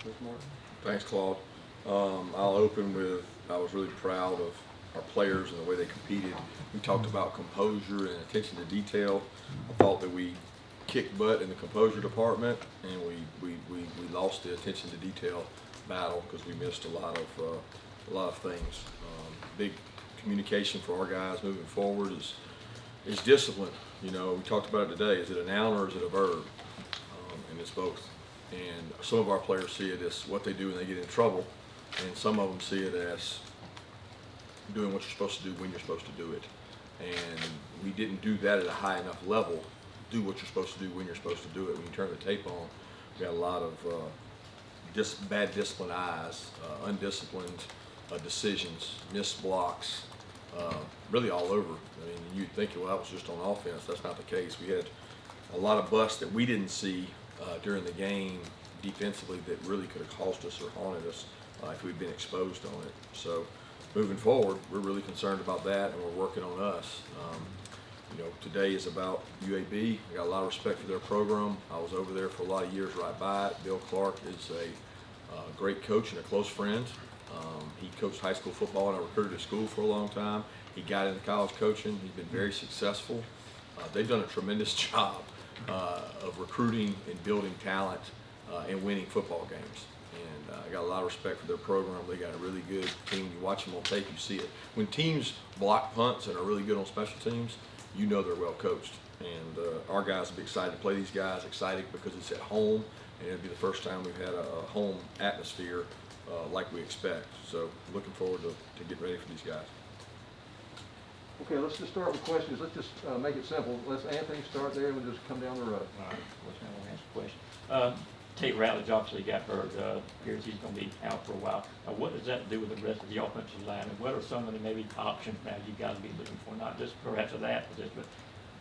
Coach Martin? Thanks, Claude. I'll open with, I was really proud of our players and the way they competed. We talked about composure and attention to detail. I thought that we kicked butt in the composure department, and we lost the attention to detail battle because we missed a lot of things. Big communication for our guys moving forward is discipline. You know, we talked about it today. Is it a noun or is it a verb? And it's both. And some of our players see it as what they do when they get in trouble, and some of them see it as doing what you're supposed to do when you're supposed to do it. And we didn't do that at a high enough level. Do what you're supposed to do when you're supposed to do it. When you turn the tape on, we got a lot of bad discipline eyes, undisciplined decisions, missed blocks, really all over. I mean, you'd think, well, that was just on offense. That's not the case. We had a lot of busts that we didn't see during the game defensively that really could have cost us or haunted us if we'd been exposed on it. So moving forward, we're really concerned about that, and we're working on us. You know, today is about UAB. I got a lot of respect for their program. I was over there for a lot of years right by it. Bill Clark is a great coach and a close friend. He coached high school football, and I recruited at school for a long time. He got into college coaching. He's been very successful. They've done a tremendous job of recruiting and building talent and winning football games. And I got a lot of respect for their program. They got a really good team. You watch them on tape, you see it. When teams block punts and are really good on special teams, you know they're well coached. And our guys will be excited to play these guys, excited because it's at home, and it'll be the first time we've had a home atmosphere like we expect. So looking forward to getting ready for these guys. Okay, let's just start with questions. Let's just make it simple. Let's Anthony start there, and we'll just come down the road. All right, what's going to answer the question? Tate Ratledge obviously got hurt. Appears he's going to be out for a while. What does that do with the rest of the offensive line? And what are some of the maybe options now you guys be looking for? Not just perhaps of that position, but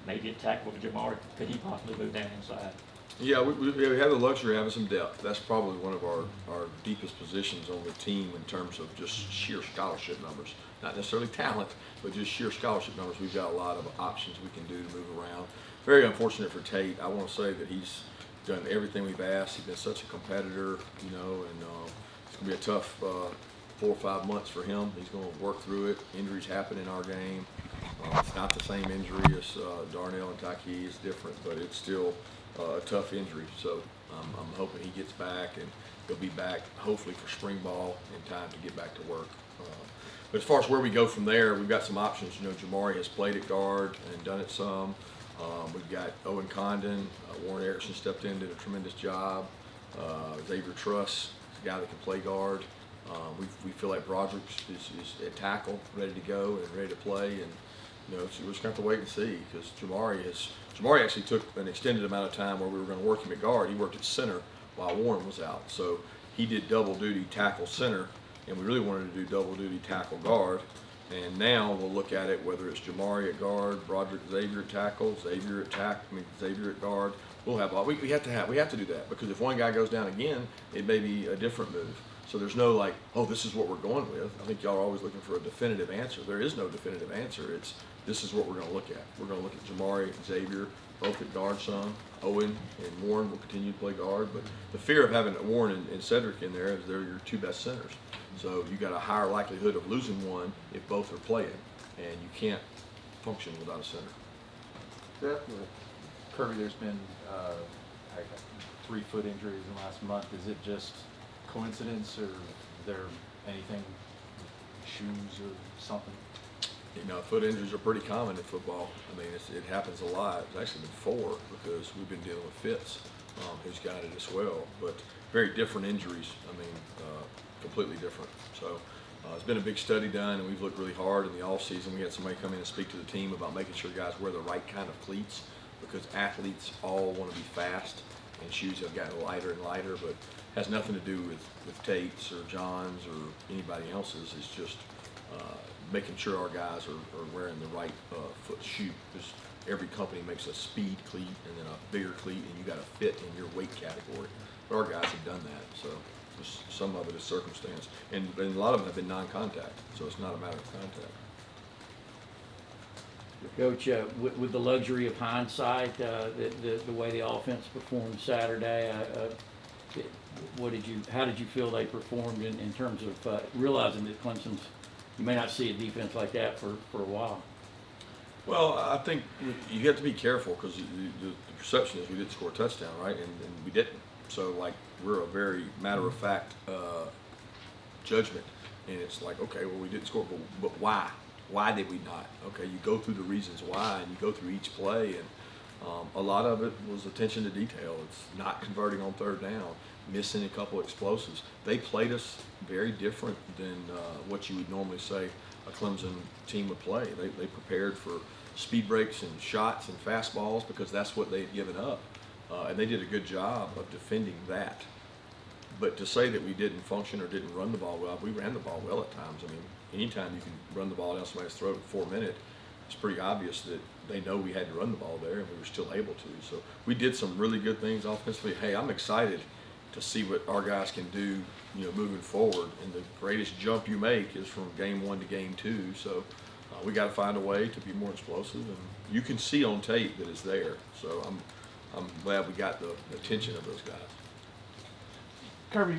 maybe a tackle with Jamari. Could he possibly move down inside? Yeah, we have the luxury of having some depth. That's probably one of our deepest positions on the team in terms of just sheer scholarship numbers. Not necessarily talent, but just sheer scholarship numbers. We've got a lot of options we can do to move around. Very unfortunate for Tate. I want to say that he's done everything we've asked. He's been such a competitor, you know, and it's going to be a tough 4 or 5 months for him. He's going to work through it. Injuries happen in our game. It's not the same injury as Darnell and Taki. It's different, but it's still a tough injury. So I'm hoping he gets back, and he'll be back hopefully for spring ball in time to get back to work. But as far as where we go from there, we've got some options. You know, Jamari has played at guard and done it some. We've got Owen Condon, Warren Erickson stepped in, did a tremendous job. Xavier Truss, a guy that can play guard. We feel like Broderick is at tackle, ready to go and ready to play. And you know, so we're just going to have to wait and see, because Jamari actually took an extended amount of time where we were going to work him at guard. He worked at center while Warren was out, so he did double duty tackle center, and we really wanted to do double duty tackle guard. And now we'll look at it whether it's Jamari at guard, Broderick Xavier at tackle, Xavier at guard. We'll have all, we have to do that, because if one guy goes down again, it may be a different move. So there's no like, oh, this is what we're going with. I think y'all are always looking for a definitive answer. There is no definitive answer. It's this is what we're going to look at. We're going to look at Jamari, Xavier, both at guard some. Owen and Warren will continue to play guard, but the fear of having Warren and Cedric in there is they're your two best centers. So you got a higher likelihood of losing one if both are playing, and you can't function without a center. Definitely. Kirby, there's been 3 foot injuries in the last month. Is it just coincidence, or is there anything, shoes or something? You know, foot injuries are pretty common in football. I mean, it happens a lot. It's actually been 4, because we've been dealing with Fitz, who's got it as well. But very different injuries. I mean, completely different. So it's been a big study done, and we've looked really hard in the off season. We had somebody come in and speak to the team about making sure guys wear the right kind of cleats, because athletes all want to be fast, and shoes have gotten lighter and lighter, but has nothing to do with Tate's or John's or anybody else's. It's just making sure our guys are wearing the right foot shoe, because every company makes a speed cleat and then a bigger cleat, and you got to fit in your weight category. But our guys have done that, so some of it is circumstance, and a lot of them have been non-contact, so it's not a matter of contact. Coach, with the luxury of hindsight, the way the offense performed Saturday, how did you feel they performed in terms of realizing that Clemson's, you may not see a defense like that for a while? Well, I think you have to be careful because the perception is we didn't score a touchdown, right? And we didn't. So, like, we're a very matter-of-fact judgment. And it's like, okay, well, we didn't score, but why? Why did we not? Okay, you go through the reasons why, and you go through each play, and a lot of it was attention to detail. It's not converting on third down, missing a couple explosives. They played us very different than what you would normally say a Clemson team would play. They prepared for speed breaks and shots and fastballs because that's what they had given up. And they did a good job of defending that. But to say that we didn't function or didn't run the ball well, we ran the ball well at times. I mean, anytime you can run the ball down somebody's throat in 4 minutes, it's pretty obvious that they know we had to run the ball there, and we were still able to. So we did some really good things offensively. Hey, I'm excited to see what our guys can do, moving forward. And the greatest jump you make is from game 1 to game 2. So we got to find a way to be more explosive, and you can see on tape that it's there. So I'm glad we got the attention of those guys. Kirby,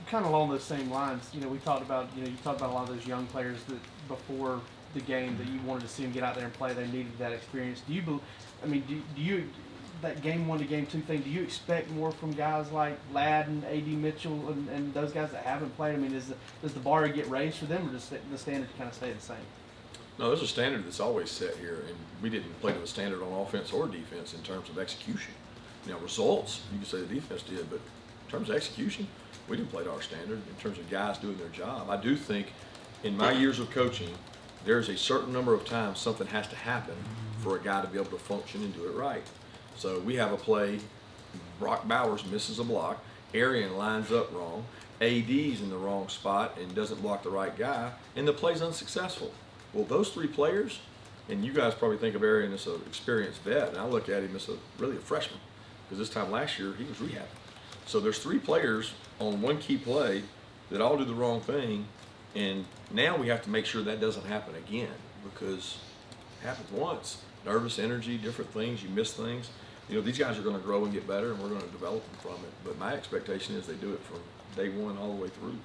kind of along those same lines, we talked about, you talked about a lot of those young players that before the game that you wanted to see them get out there and play, they needed that experience. Do you, that game 1 to game 2 thing, do you expect more from guys like Ladd and A.D. Mitchell and those guys that haven't played? I mean, does the bar get raised for them, or does the standard kind of stay the same? No, there's a standard that's always set here, and we didn't play to the standard on offense or defense in terms of execution. Results, you can say the defense did, but in terms of execution, we didn't play to our standard in terms of guys doing their job. I do think in my years of coaching, there's a certain number of times something has to happen for a guy to be able to function and do it right. So we have a play, Brock Bowers misses a block, Arian lines up wrong, AD's in the wrong spot and doesn't block the right guy, and the play's unsuccessful. Well, those 3 players, and you guys probably think of Arian as an experienced vet, and I look at him as really a freshman, because this time last year he was rehabbing. So there's 3 players on one key play that all do the wrong thing, and now we have to make sure that doesn't happen again, because it happens once. Nervous energy, different things, you miss things. These guys are going to grow and get better, and we're going to develop them from it. But my expectation is they do it from day 1 all the way through.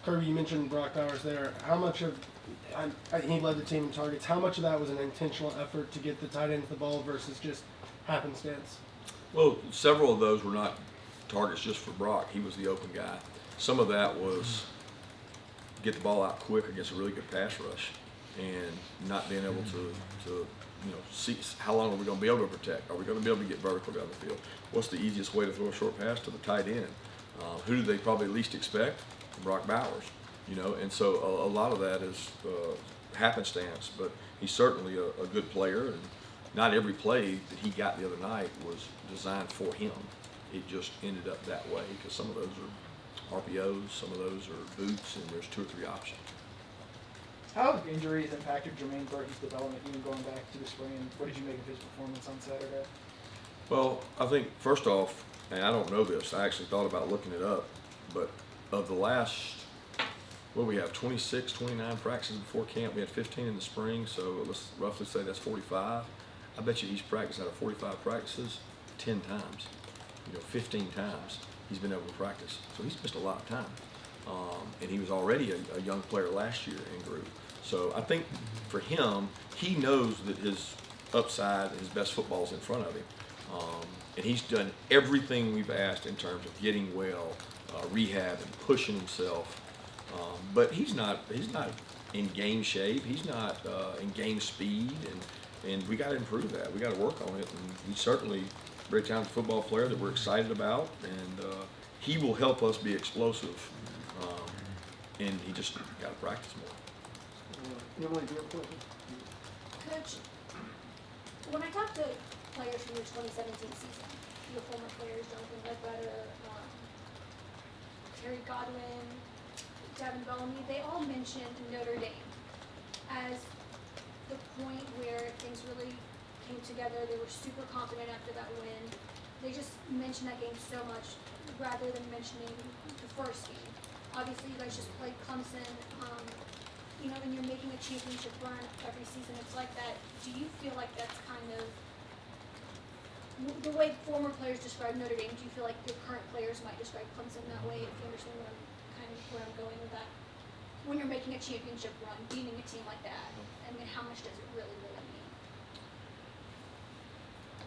Kirby, you mentioned Brock Bowers there. How much of, he led the team in targets, how much of that was an intentional effort to get the tight end the ball versus just happenstance? Well, several of those were not targets just for Brock. He was the open guy. Some of that was get the ball out quick against a really good pass rush and not being able to see how long are we going to be able to protect. Are we going to be able to get vertical down the field? What's the easiest way to throw a short pass to the tight end? Who do they probably least expect? Brock Bowers. And so a lot of that is happenstance, but he's certainly a good player, and not every play that he got the other night was designed for him. It just ended up that way because some of those are RPOs, some of those are boots, and there's 2 or 3 options. How have injuries impacted Jermaine Burton's development, even going back to the spring? And what did you make of his performance on Saturday? Well, I think first off, and I don't know this, I actually thought about looking it up, but of the last, we have 26, 29 practices before camp. We had 15 in the spring, so let's roughly say that's 45. I bet you each practice out of 45 practices, 10 times, 15 times he's been able to practice. So he's missed a lot of time. And he was already a young player last year in group. So I think for him, he knows that his upside and his best football is in front of him. And he's done everything we've asked in terms of getting well, rehab and pushing himself. But he's not in game shape. He's not in game speed, and we got to improve that. We got to work on it. And he's certainly a very talented football player that we're excited about, and he will help us be explosive. And he just got to practice more. Emily, do you have a question? Coach, when I talk to players from your 2017 season, your former players, Jonathan Ledbetter, Terry Godwin, Devin Bellamy, they all mentioned Notre Dame as the point where things really came together. They were super confident after that win. They just mentioned that game so much rather than mentioning the first game. Obviously, you guys just played Clemson, and you're making a championship run every season. It's like that. Do you feel like that's kind of the way former players describe Notre Dame, do you feel like your current players might describe Clemson that way? If you understand where I'm going with that. When you're making a championship run, beating a team like that, I mean, how much does it really mean?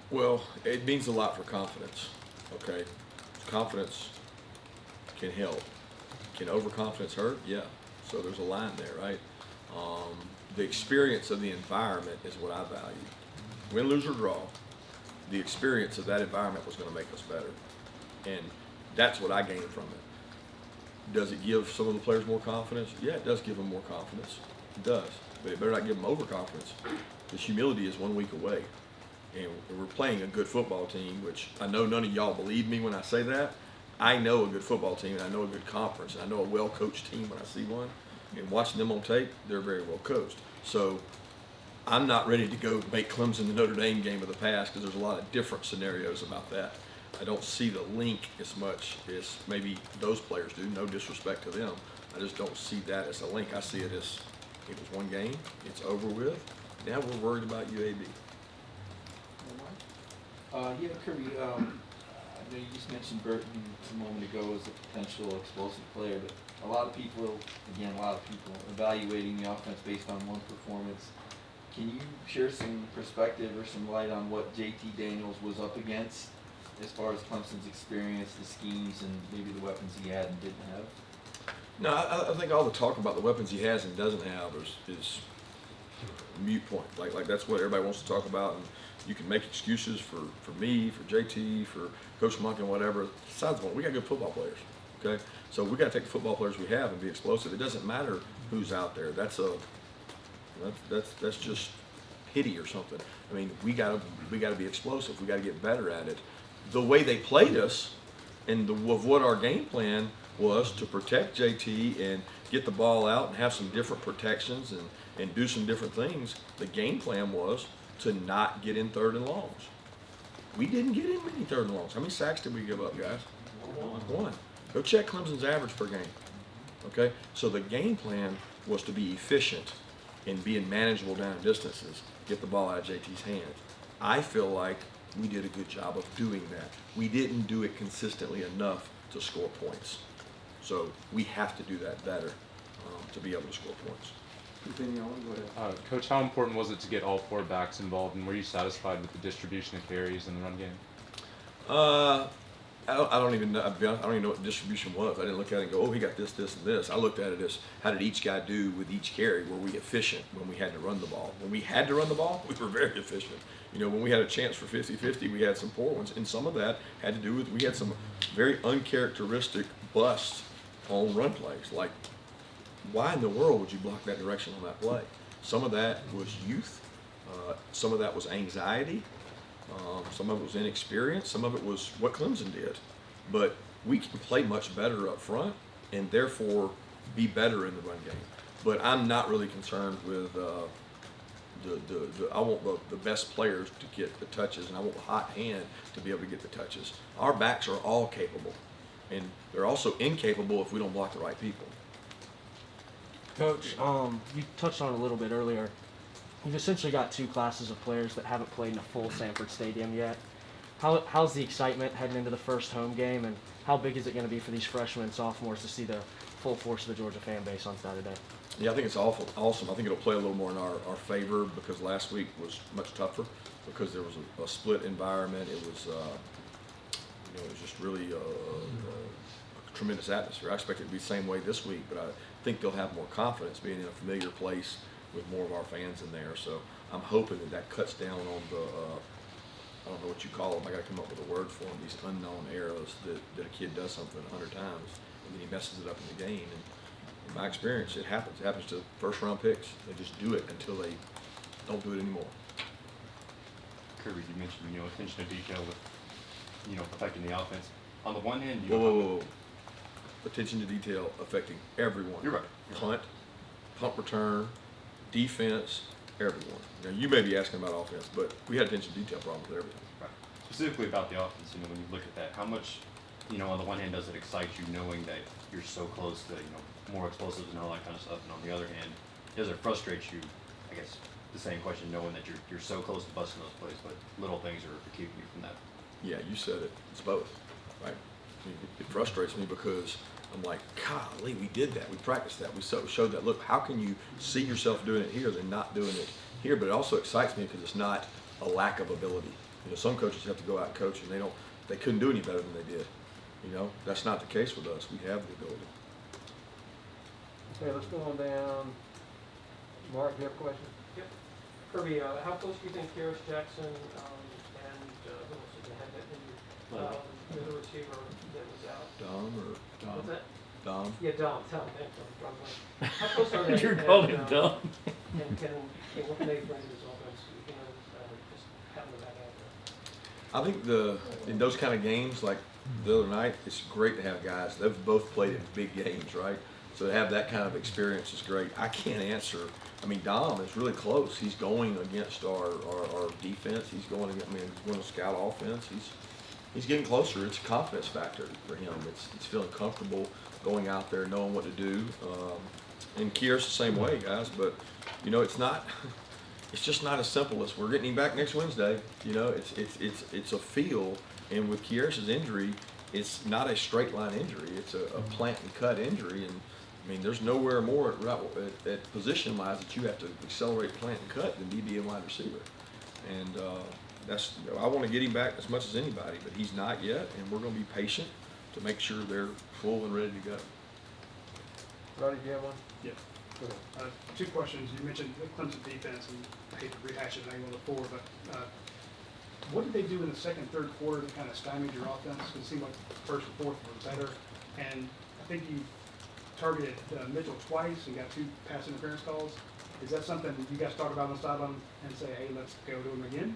Well, it means a lot for confidence, okay? Confidence can help. Can overconfidence hurt? Yeah. So there's a line there, right? The experience of the environment is what I value. Win, lose, or draw, the experience of that environment was going to make us better. And that's what I gained from it. Does it give some of the players more confidence? Yeah, it does give them more confidence. It does. But it better not give them overconfidence. Because humility is 1 week away. And we're playing a good football team, which I know none of y'all believe me when I say that. I know a good football team, and I know a good conference, and I know a well-coached team when I see one. And watching them on tape, they're very well coached. So I'm not ready to go make Clemson the Notre Dame game of the past because there's a lot of different scenarios about that. I don't see the link as much as maybe those players do. No disrespect to them. I just don't see that as a link. I see it as it was one game. It's over with. Now we're worried about UAB. Yeah, Kirby, I know you just mentioned Burton a moment ago as a potential explosive player, but a lot of people evaluating the offense based on one performance. Can you share some perspective or some light on what JT Daniels was up against as far as Clemson's experience, the schemes, and maybe the weapons he had and didn't have? No, I think all the talk about the weapons he has and doesn't have is mute point. Like that's what everybody wants to talk about, and you can make excuses for me, for JT, for Coach Monk, and whatever. Besides the point, we got good football players. Okay, so we got to take the football players we have and be explosive. It doesn't matter who's out there. That's just pity or something. I mean, we got to be explosive. We got to get better at it. The way they played us, and of what our game plan was to protect JT and get the ball out and have some different protections and do some different things. The game plan was to not get in third and longs. We didn't get in many third and longs. How many sacks did we give up, guys? One. Go check Clemson's average per game. Okay? So the game plan was to be efficient and be in manageable down distances, get the ball out of JT's hands. I feel like we did a good job of doing that. We didn't do it consistently enough to score points. So we have to do that better to be able to score points. Continue on, go ahead. Coach, how important was it to get all four backs involved, and were you satisfied with the distribution of carries in the run game? I don't even know. I'll be honest, I don't even know what the distribution was. I didn't look at it and go, oh, he got this, this, and this. I looked at it as how did each guy do with each carry? Were we efficient when we had to run the ball? When we had to run the ball, we were very efficient. You know, when we had a chance for 50-50, we had some poor ones, and some of that had to do with we had some very uncharacteristic busts on run plays. Like, why in the world would you block that direction on that play? Some of that was youth. Some of that was anxiety. Some of it was inexperience. Some of it was what Clemson did. But we can play much better up front and therefore be better in the run game. But I'm not really concerned with I want the best players to get the touches, and I want the hot hand to be able to get the touches. Our backs are all capable, and they're also incapable if we don't block the right people. Coach, you touched on it a little bit earlier. You've essentially got two classes of players that haven't played in a full Sanford Stadium yet. How's the excitement heading into the first home game, and how big is it going to be for these freshmen and sophomores to see the full force of the Georgia fan base on Saturday? Yeah, I think it's awesome. I think it'll play a little more in our favor because last week was much tougher because there was a split environment. It was, it was just really a tremendous atmosphere. I expect it to be the same way this week, but I think they'll have more confidence being in a familiar place with more of our fans in there. So I'm hoping that cuts down on the, I don't know what you call them. I got to come up with a word for them. These unknown errors that a kid does something 100 times and then he messes it up in the game. And in my experience, it happens. It happens to first-round picks. They just do it until they don't do it anymore. Kirby, you mentioned, attention to detail with, affecting the offense. On the one hand, Whoa. Attention to detail affecting everyone. You're right. Punt return, defense, everyone. Now, you may be asking about offense, but we had attention to detail problems with everything. Right. Specifically about the offense, when you look at that, how much, on the one hand, does it excite you knowing that you're so close to, more explosives and all that kind of stuff, and on the other hand, does it frustrate you, I guess, the same question, knowing that you're so close to busting those plays, but little things are keeping you from that. Yeah, you said it. It's both, right? It frustrates me because I'm like, golly, we did that. We practiced that. We showed that. Look, how can you see yourself doing it here than not doing it here? But it also excites me because it's not a lack of ability. You know, some coaches have to go out and coach, and they couldn't do any better than they did. You know, that's not the case with us. We have the ability. Okay, let's go on down. Mark, do you have a question? Yep. Kirby, how close do you think Karis Jackson and who else did they have that injured? The other receiver that was out. Dom or What's that? Dom? Yeah, Dom. Tell him. How close are they? You're calling him dumb. What can they bring to this offense? You know, just having them back out there. I think in those kind of games, like the other night, it's great to have guys. They've both played in big games, right? So to have that kind of experience is great. I can't answer. I mean, Dom is really close. He's going against our defense. He's going to scout offense. He's getting closer. It's a confidence factor for him. It's feeling comfortable going out there, knowing what to do. And Kier's the same way, guys. But you know, it's just not as simple as we're getting him back next Wednesday. You know, it's a feel. And with Kier's injury, it's not a straight line injury. It's a plant and cut injury. And I mean, there's nowhere more at position wise that you have to accelerate, plant, and cut than be a wide receiver. And I want to get him back as much as anybody, but he's not yet, and we're going to be patient to make sure they're full and ready to go. Roddy, do you have one? Yeah. Go ahead. Two questions. You mentioned the Clemson defense, and I hate to rehash it, I ain't going to look forward, but what did they do in the second, third quarter that kind of stymied your offense? Because it seemed like the first and fourth were better, and I think you targeted Mitchell twice and got 2 pass interference calls. Is that something you guys talk about on the sideline and say, hey, let's go to him again?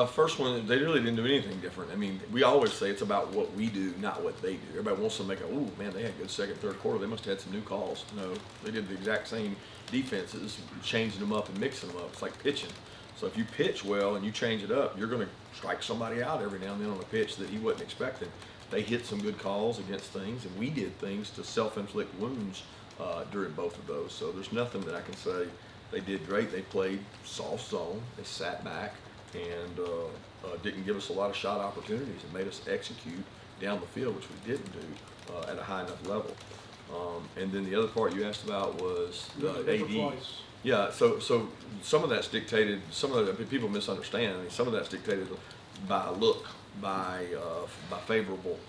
First one, they really didn't do anything different. I mean, we always say it's about what we do, not what they do. Everybody wants to make ooh, man, they had good second, third quarter. They must have had some new calls. No, they did the exact same defenses, changing them up and mixing them up. It's like pitching. So if you pitch well and you change it up, you're going to strike somebody out every now and then on a pitch that he wasn't expecting. They hit some good calls against things, and we did things to self-inflict wounds during both of those. So there's nothing that I can say they did great. They played soft zone. They sat back and didn't give us a lot of shot opportunities and made us execute down the field, which we didn't do at a high enough level. And then the other part you asked about was AD. Yeah, so some of that's dictated, some of the people misunderstand. I mean, some of that's dictated by look, by favorable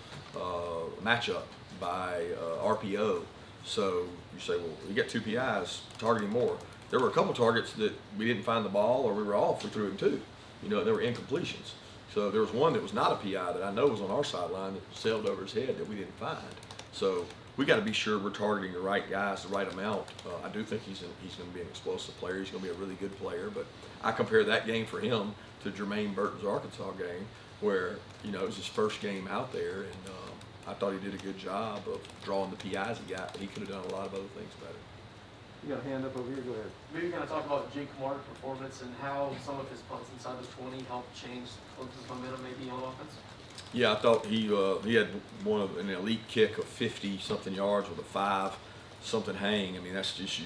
matchup, by RPO. So you say, well, you got 2 PIs, targeting more. There were a couple targets that we didn't find the ball, or we were off, we threw him 2. You know, there were incompletions. So there was one that was not a PI that I know was on our sideline that sailed over his head that we didn't find. So we got to be sure we're targeting the right guys, the right amount. I do think he's going to be an explosive player. He's going to be a really good player. But I compare that game for him to Jermaine Burton's Arkansas game, where, you know, it was his first game out there, and I thought he did a good job of drawing the PIs he got, but he could have done a lot of other things better. You got a hand up over here, go ahead. Maybe kind of talk about Jake Martin's performance and how some of his punts inside the 20 helped change Clemson's momentum maybe on offense. Yeah, I thought he had an elite kick of 50-something yards with a 5-something hang. I mean, that's just,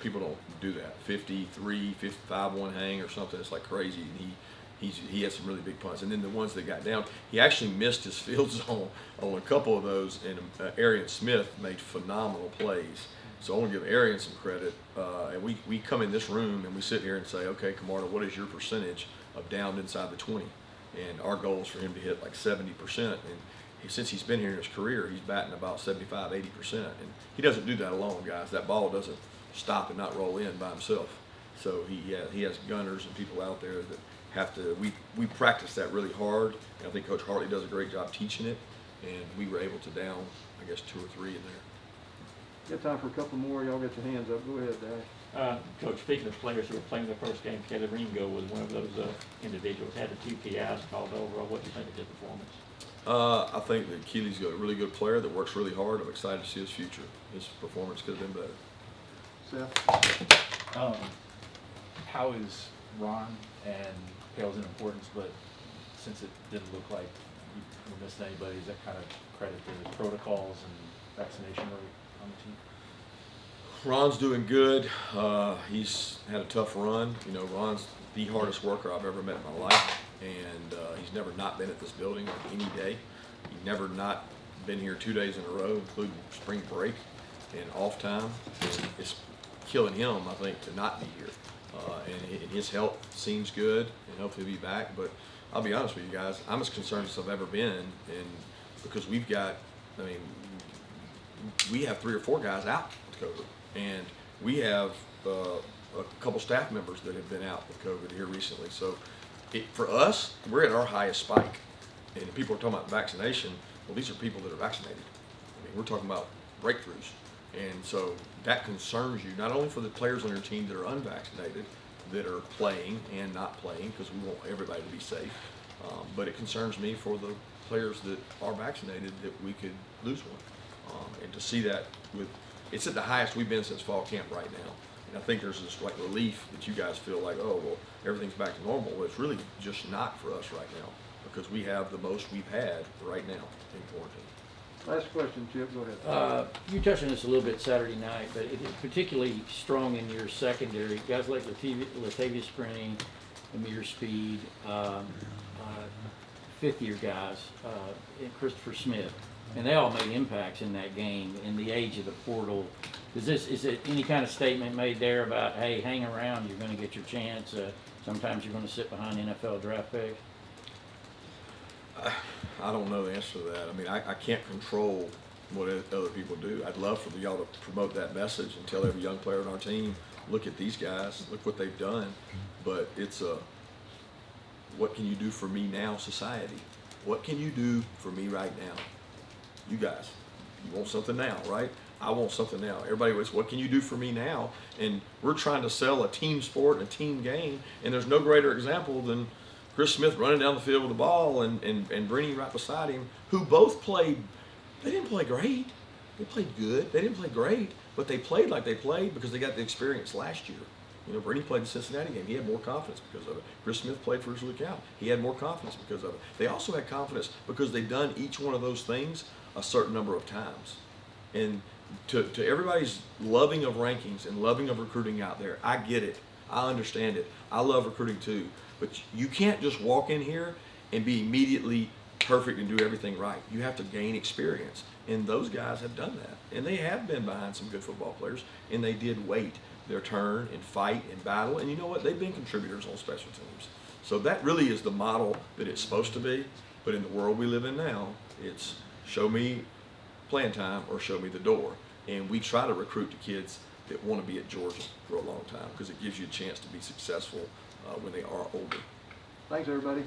people don't do that. 53, 55-1 hang or something. It's like crazy. And he had some really big punts. And then the ones that got down, he actually missed his field zone on a couple of those, and Arian Smith made phenomenal plays. So I want to give Arian some credit. And we come in this room and we sit here and say, okay, Camarda, what is your percentage of down inside the 20? And our goal is for him to hit like 70%. And since he's been here in his career, he's batting about 75, 80%. And he doesn't do that alone, guys. That ball doesn't stop and not roll in by himself. So he has gunners and people out there that have to, we practice that really hard. And I think Coach Hartley does a great job teaching it. And we were able to down, I guess, 2 or 3 in there. Got time for a couple more. Y'all get your hands up. Go ahead, Dash. Coach, speaking of players who were playing their first game, Kelly Ringo was one of those individuals. Had the 2 PIs called over. What do you think of his performance? I think that Keely's a really good player that works really hard. I'm excited to see his future. His performance could have been better. Seth? How is Ron and pales in importance, but since it didn't look like you missed anybody, is that kind of credit to the protocols and vaccination rate on the team? Ron's doing good. He's had a tough run. You know, Ron's the hardest worker I've ever met in my life, and he's never not been at this building on any day. He's never not been here 2 days in a row, including spring break and off time. And it's killing him, I think, to not be here. And his health seems good, and hopefully he'll be back. But I'll be honest with you guys, I'm as concerned as I've ever been, and because we've got, I mean, we have 3 or 4 guys out with COVID, and we have a couple staff members that have been out with COVID here recently. So for us, we're at our highest spike, and people are talking about vaccination. Well, these are people that are vaccinated. I mean, we're talking about breakthroughs, and so that concerns you not only for the players on your team that are unvaccinated, that are playing and not playing, because we want everybody to be safe, but it concerns me for the players that are vaccinated that we could lose one. And to see that it's at the highest we've been since fall camp right now. And I think there's this like relief that you guys feel like, oh, well, everything's back to normal. Well, it's really just not for us right now, because we have the most we've had right now in quarantine. Last question, Chip, go ahead. You touched on this a little bit Saturday night, but it is particularly strong in your secondary. Guys like Latavius Sprinting, Amir Speed, fifth-year guys, and Christopher Smith, and they all made impacts in that game in the age of the portal. Is it any kind of statement made there about, hey, hang around, you're going to get your chance? Sometimes you're going to sit behind NFL draft picks? I don't know the answer to that. I mean, I can't control what other people do. I'd love for y'all to promote that message and tell every young player on our team, look at these guys, look what they've done. But it's a, what can you do for me now society? What can you do for me right now? You guys, you want something now, right? I want something now. Everybody was, what can you do for me now? And we're trying to sell a team sport and a team game, and there's no greater example than Chris Smith running down the field with the ball and Brenny right beside him, who both played. They didn't play great. They played good. They didn't play great, but they played like they played because they got the experience last year. You know, Brenny played the Cincinnati game. He had more confidence because of it. Chris Smith played for his Luke Out. He had more confidence because of it. They also had confidence because they've done each one of those things a certain number of times. And to everybody's loving of rankings and loving of recruiting out there, I get it. I understand it. I love recruiting too. But you can't just walk in here and be immediately perfect and do everything right. You have to gain experience. And those guys have done that. And they have been behind some good football players, and they did wait their turn and fight and battle. And you know what? They've been contributors on special teams. So that really is the model that it's supposed to be. But in the world we live in now, it's show me playing time or show me the door. And we try to recruit the kids that want to be at Georgia for a long time because it gives you a chance to be successful when they are older. Thanks, everybody.